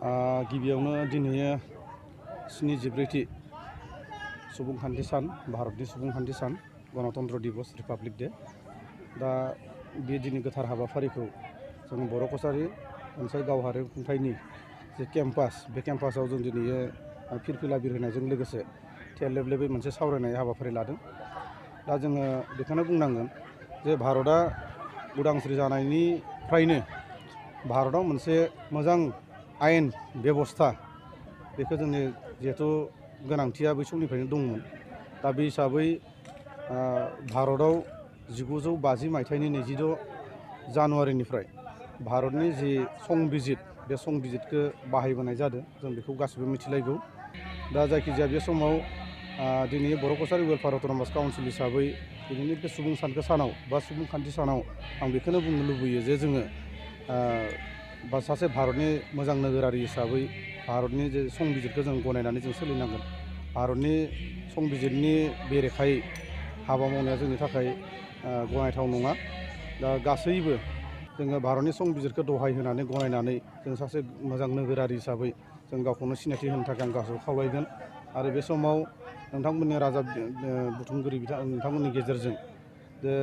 गिबियावनो दिनै 74थि सुबुंखान्थि सान भारतनि सुबुंखान्थि सान गणतन्त्र दिवस रिपाब्लिक डे दा बे दिनै गोथार हाबाफारिखौ जों बर' कछारी ओनसोल गावहारि खुंथायनि जे केम्पास बे केम्पासाव जों दिनै फिरफिला बिरहोनायजों लोगोसे थेलेब लेबै मोनसे सावरायनाय हाबाफारि लादों। दा जोङो बेखौनो बुंनांगोन जे भारतआ उदांस्रि जानायनिफ्रायनो भारताव मोनसे मोजां आयेन बेबस्था बेखौ जोंनि जिहेथु गोनांथिया बै समनिफ्रायनो दंमोन। दा बे हिसाबै भारताव 1950 मायथाइनि 26 जानुवारिनिफ्राय भारतनि जि संबिजित बे संबिजितखौ बाहायबोनाय जादों जों बेखौ गासिबो मिथिलायगौ। दा जायखिजाया बे समाव दिनै बर' कछारी वेलफेयार अट'नमास काउन्सिल हिसाबै दिनैनि बे सुबुं सानखो सानाव बा सुबुंखान्थि सानाव आं बेखौनो बुंनो लुबैयो जे जोङो बा सासे भारतनि मोजां नोगोरारि हिसाबै भारतनि जे संबिजितखौ जों गनायनानै जों सोलिनांगोन। भारतनि संबिजितनि बेरेखायै हाबा मावनाया जोंनि थाखाय गनायथाव नङा। दा गासैबो जोङो भारतनि संबिजितखौ दहाय होनानै गनायनानै जों सासे मोजां नोगोरारि हिसाबै जों गावखौनो सिनायथि होनो थाखाय आं गासैखौ खावलायगोन। आरो बे समाव नोंथांमोननि राजा बुथुमगिरि नोंथांमोननि गेजेरजों जे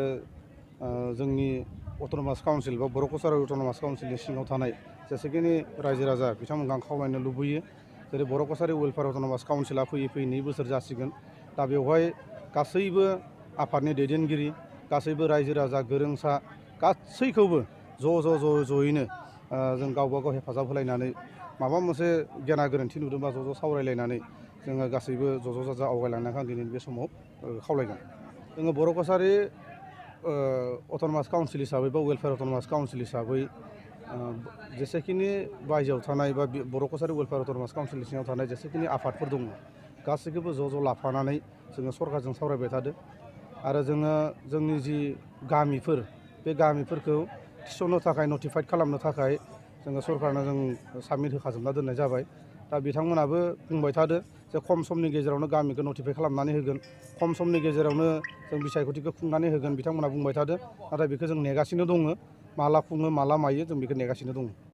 जोंनि अट'नमास काउन्सिल बा बर' कछारी अट'नमास काउन्सिलनि सिङाव थानाय जेसेखिनि रायजो राजा बिथांमोनखौ आं खावलायनो लुबैयो। जेरै बर' कछारी वेलफेयार अट'नमास काउन्सिला फैयै 2 बोसोर जासिगोन। दा बेवहाय गासैबो आफादनि दैदेनगिरि गासैबो रायजो राजा गोरोंसा गासैखौबो ज'यैनो जों गावबा गाव हेफाजाब होलायनानै माबा मोनसे गेना गोरोन्थि नुदोंबा ज' सावरायलायनानै जोङो गासैबो ज' जाजा आवगायलांनायखौ आं दिनैनि बे समाव खावलायगोन। जोङो बर' कछारी अट'नमास काउन्सिल हिसाबै बा वेलफेयार अट'नमास काउन्सिल हिसाबै जेसेखिनि बायजोआव थानाय बा बर' कछारी वेलफेयार अट'नमास काउन्सिलनि सिङाव थानाय जेसेखिनि आफादफोर दङ गासैखौबो ज' लाफानानै जोङो सरकारजों सावरायबाय थादों। आरो जोङो जोंनि जि गामिफोर बे गामिफोरखौ थिसननो थाखाय नटिफाइड खालामनो थाखाय जोङो सरकारनो जों साबमिट होखाजोबना दोननाय जाबाय। दा बिथांमोनाबो बुंबाय थादों जे खम समनि गेजेरावनो गामिखौ नटिफाइ खालामनानै होगोन, खम समनि गेजेरावनो जों बिसायख'थिखौ खुंनानै होगोन बिथांमोना बुंबाय थादों। नाथाय बेखौ जों नेगासिनो दङ, माला खुङो माला मायो जों बेखौ नेगासिनो दङ।